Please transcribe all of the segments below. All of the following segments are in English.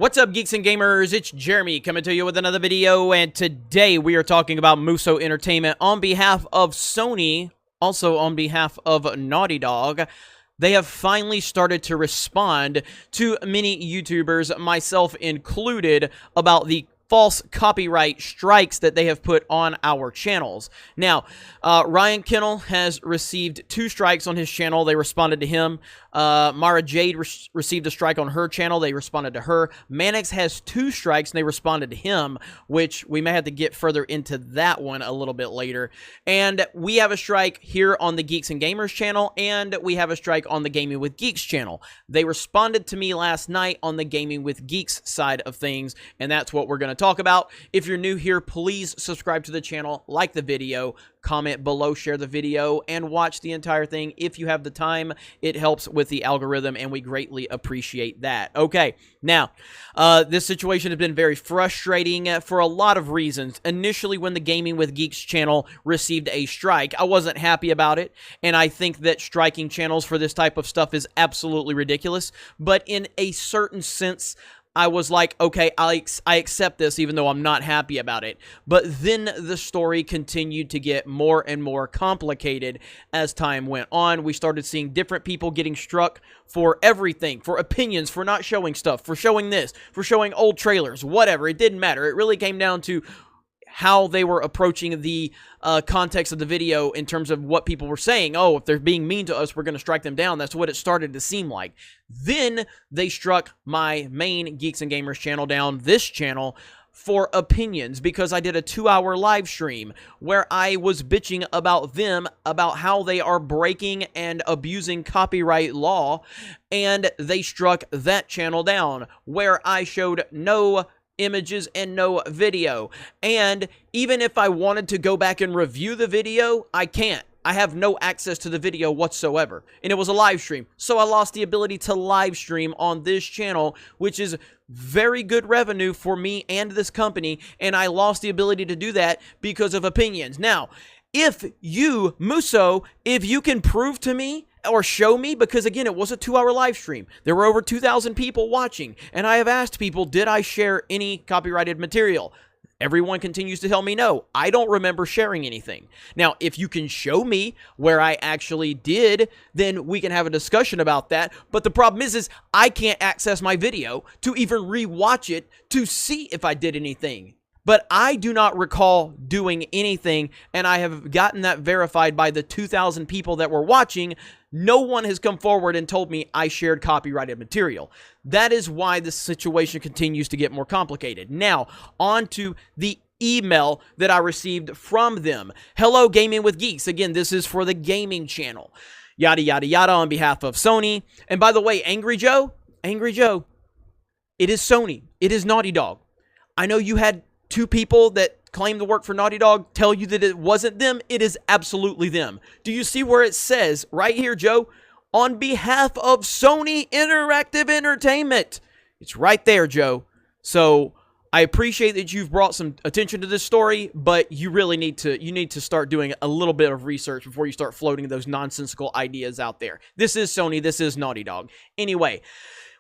What's up, geeks and gamers? It's Jeremy coming to you with another video, and today we are talking about Muso Entertainment on behalf of Sony, also on behalf of Naughty Dog. They have finally started to respond to many YouTubers, myself included, about the false copyright strikes that they have put on our channels. Now, Ryan Kennel has received 2 strikes on his channel. They responded to him. Mara Jade received a strike on her channel. They responded to her. Mannix has 2 strikes, and they responded to him, which we may have to get further into that one a little bit later. And we have a strike here on the Geeks and Gamers channel, and we have a strike on the Gaming with Geeks channel. They responded to me last night on the Gaming with Geeks side of things, and that's what we're going to talk about. If you're new here, please subscribe to the channel, like the video, comment below, share the video, and watch the entire thing if you have the time. It helps with the algorithm, and we greatly appreciate that. Okay, now, this situation has been very frustrating for a lot of reasons. Initially, when the Gaming with Geeks channel received a strike, I wasn't happy about it, and I think that striking channels for this type of stuff is absolutely ridiculous, but in a certain sense, I was like, okay, I accept this even though I'm not happy about it. But then the story continued to get more and more complicated as time went on. We started seeing different people getting struck for everything, for opinions, for not showing stuff, for showing this, for showing old trailers, whatever. It didn't matter. It really came down to how they were approaching the context of the video in terms of what people were saying. Oh, if they're being mean to us, we're going to strike them down. That's what it started to seem like. Then they struck my main Geeks and Gamers channel down, this channel, for opinions, because I did a 2-hour live stream where I was bitching about them, about how they are breaking and abusing copyright law, and they struck that channel down, where I showed no images and no video. And even if I wanted to go back and review the video, I can't. I have no access to the video whatsoever. And it was a live stream, so I lost the ability to live stream on this channel, which is very good revenue for me and this company, and I lost the ability to do that because of opinions. Now, if you, Muso, if you can prove to me or show me, because again, it was a 2-hour live stream. There were over 2,000 people watching, and I have asked people, did I share any copyrighted material? Everyone continues to tell me no. I don't remember sharing anything. Now, if you can show me where I actually did, then we can have a discussion about that. But the problem is I can't access my video to even rewatch it to see if I did anything. But I do not recall doing anything, and I have gotten that verified by the 2,000 people that were watching. No one has come forward and told me I shared copyrighted material. That is why the situation continues to get more complicated. Now, on to the email that I received from them. Hello, Gaming with Geeks. Again, this is for the gaming channel. Yada, yada, yada, on behalf of Sony. And by the way, Angry Joe, it is Sony. It is Naughty Dog. I know you had 2 people that claim to work for Naughty Dog tell you that it wasn't them. It is absolutely them. Do you see where it says right here, Joe? On behalf of Sony Interactive Entertainment. It's right there, Joe. So I appreciate that you've brought some attention to this story, but you really need to start doing a little bit of research before you start floating those nonsensical ideas out there. This is Sony. This is Naughty Dog. Anyway,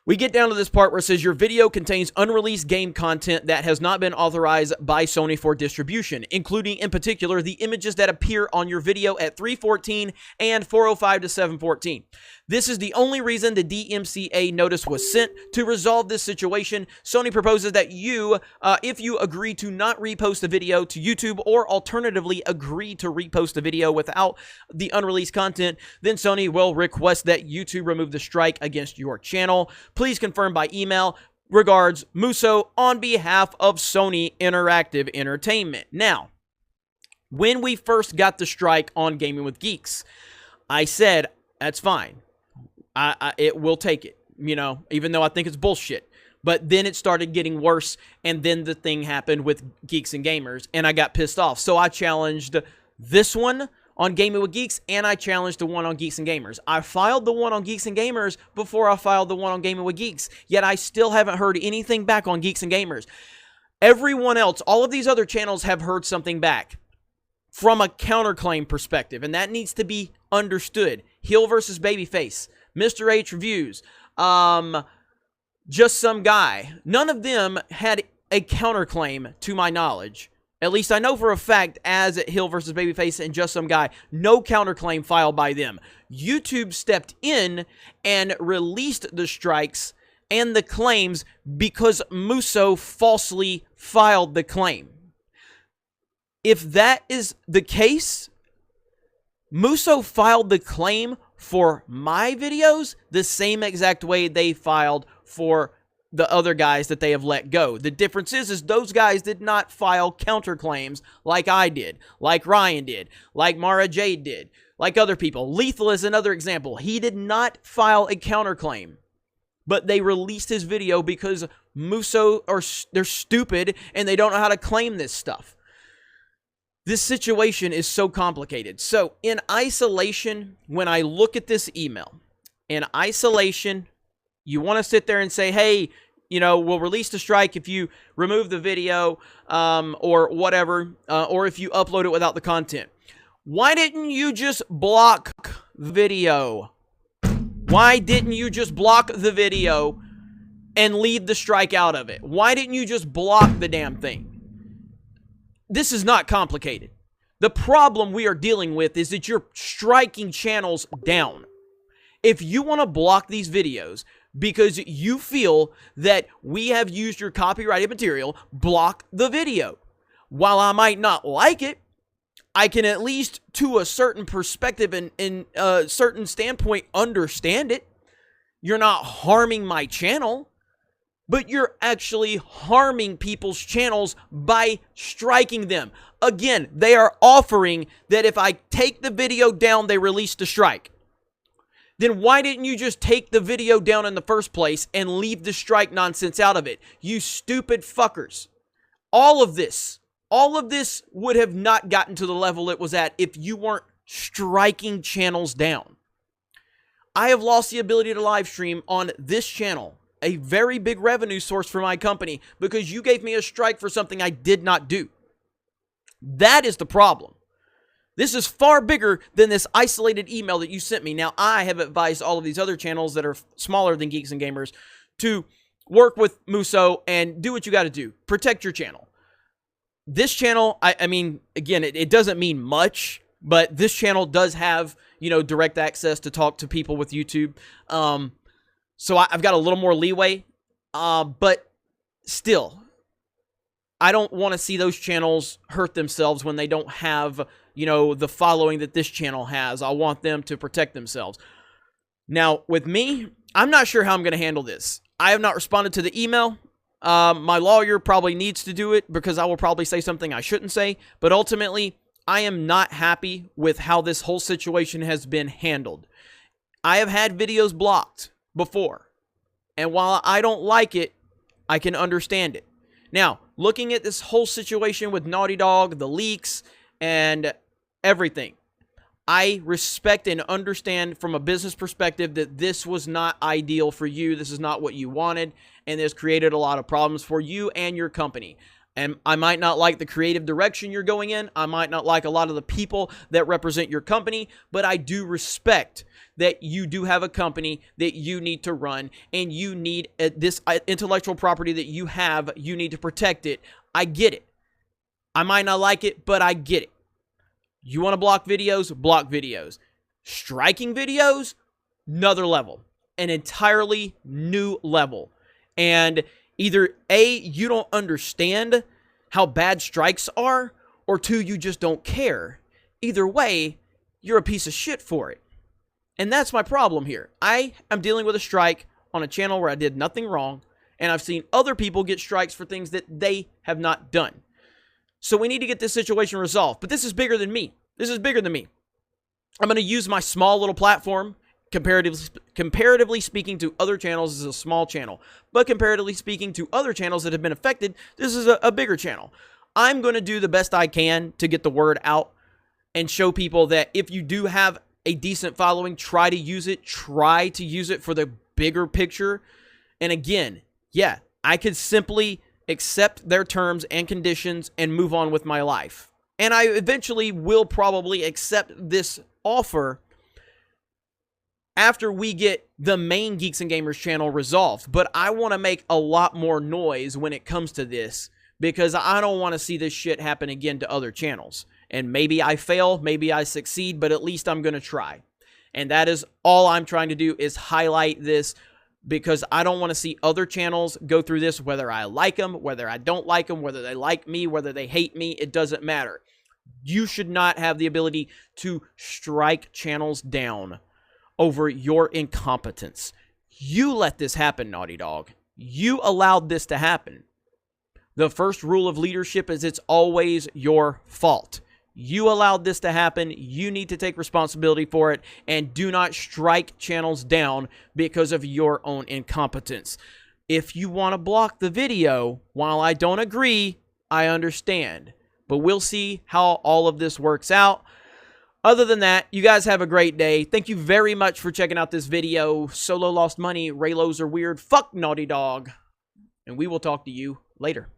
we get down to this part where it says your video contains unreleased game content that has not been authorized by Sony for distribution, including in particular the images that appear on your video at 3:14 and 4:05 to 7:14. This is the only reason the DMCA notice was sent. To resolve this situation, Sony proposes that you, if you agree to not repost the video to YouTube, or alternatively agree to repost the video without the unreleased content, then Sony will request that YouTube remove the strike against your channel. Please confirm by email. Regards, Muso, on behalf of Sony Interactive Entertainment. Now, when we first got the strike on Gaming with Geeks, I said, that's fine. It will take it, you know, even though I think it's bullshit. But then it started getting worse, and then the thing happened with Geeks and Gamers, and I got pissed off. So I challenged this one on Gaming with Geeks, and I challenged the one on Geeks and Gamers. I filed the one on Geeks and Gamers before I filed the one on Gaming with Geeks, yet I still haven't heard anything back on Geeks and Gamers. Everyone else, all of these other channels have heard something back from a counterclaim perspective, and that needs to be understood. Heel versus Babyface, Mr. H Reviews, Just Some Guy. None of them had a counterclaim to my knowledge. At least I know for a fact, as Hill versus Babyface and Just Some Guy, no counterclaim filed by them. YouTube stepped in and released the strikes and the claims because Musso falsely filed the claim. If that is the case, Musso filed the claim for my videos the same exact way they filed for the other guys that they have let go. The difference is those guys did not file counterclaims like I did, like Ryan did, like Mara Jade did, like other people. Lethal is another example. He did not file a counterclaim, but they released his video because Musso, they're stupid and they don't know how to claim this stuff. This situation is so complicated. So in isolation, when I look at this email, in isolation, you want to sit there and say, hey, you know, we'll release the strike if you remove the video or whatever, or if you upload it without the content. Why didn't you just block the video? Why didn't you just block the video and leave the strike out of it? Why didn't you just block the damn thing? This is not complicated. The problem we are dealing with is that you're striking channels down. If you want to block these videos because you feel that we have used your copyrighted material, block the video. While I might not like it, I can at least, to a certain perspective and a certain standpoint, understand it. You're not harming my channel, but you're actually harming people's channels by striking them. Again, they are offering that if I take the video down, they release the strike. Then why didn't you just take the video down in the first place and leave the strike nonsense out of it? You stupid fuckers. All of this would have not gotten to the level it was at if you weren't striking channels down. I have lost the ability to live stream on this channel, a very big revenue source for my company, because you gave me a strike for something I did not do. That is the problem. This is far bigger than this isolated email that you sent me. Now, I have advised all of these other channels that are smaller than Geeks and Gamers to work with Musso and do what you got to do. Protect your channel. This channel, I mean, again, it doesn't mean much, but this channel does have, you know, direct access to talk to people with YouTube. So I've got a little more leeway, but still, I don't want to see those channels hurt themselves when they don't have, you know, the following that this channel has. I want them to protect themselves. Now, with me, I'm not sure how I'm going to handle this. I have not responded to the email. My lawyer probably needs to do it because I will probably say something I shouldn't say. But ultimately, I am not happy with how this whole situation has been handled. I have had videos blocked before, and while I don't like it, I can understand it. Now, looking at this whole situation with Naughty Dog, the leaks, and everything, I respect and understand from a business perspective that this was not ideal for you. This is not what you wanted, and this created a lot of problems for you and your company. And I might not like the creative direction you're going in. I might not like a lot of the people that represent your company, but I do respect that you do have a company that you need to run, and you need this intellectual property that you have, you need to protect it. I get it. I might not like it, but I get it. You want to block videos? Block videos. Striking videos? Another level. An entirely new level. And either A, you don't understand how bad strikes are, or 2, you just don't care. Either way, you're a piece of shit for it. And that's my problem here. I am dealing with a strike on a channel where I did nothing wrong, and I've seen other people get strikes for things that they have not done. So we need to get this situation resolved. But this is bigger than me. This is bigger than me. I'm going to use my small little platform. Comparatively speaking to other channels, this is a small channel. But comparatively speaking to other channels that have been affected, this is a bigger channel. I'm going to do the best I can to get the word out and show people that if you do have a decent following, try to use it. Try to use it for the bigger picture. And again, yeah, I could simply accept their terms and conditions and move on with my life. And I eventually will probably accept this offer after we get the main Geeks and Gamers channel resolved. But I want to make a lot more noise when it comes to this, because I don't want to see this shit happen again to other channels. And maybe I fail, maybe I succeed, but at least I'm going to try. And that is all I'm trying to do, is highlight this, because I don't want to see other channels go through this, whether I like them, whether I don't like them, whether they like me, whether they hate me. It doesn't matter. You should not have the ability to strike channels down over your incompetence. You let this happen, Naughty Dog. You allowed this to happen. The first rule of leadership is it's always your fault. You allowed this to happen. You need to take responsibility for it, and do not strike channels down because of your own incompetence. If you want to block the video, while I don't agree, I understand. But we'll see how all of this works out. Other than that, you guys have a great day. Thank you very much for checking out this video. Solo lost money. Raylos are weird. Fuck Naughty Dog. And we will talk to you later.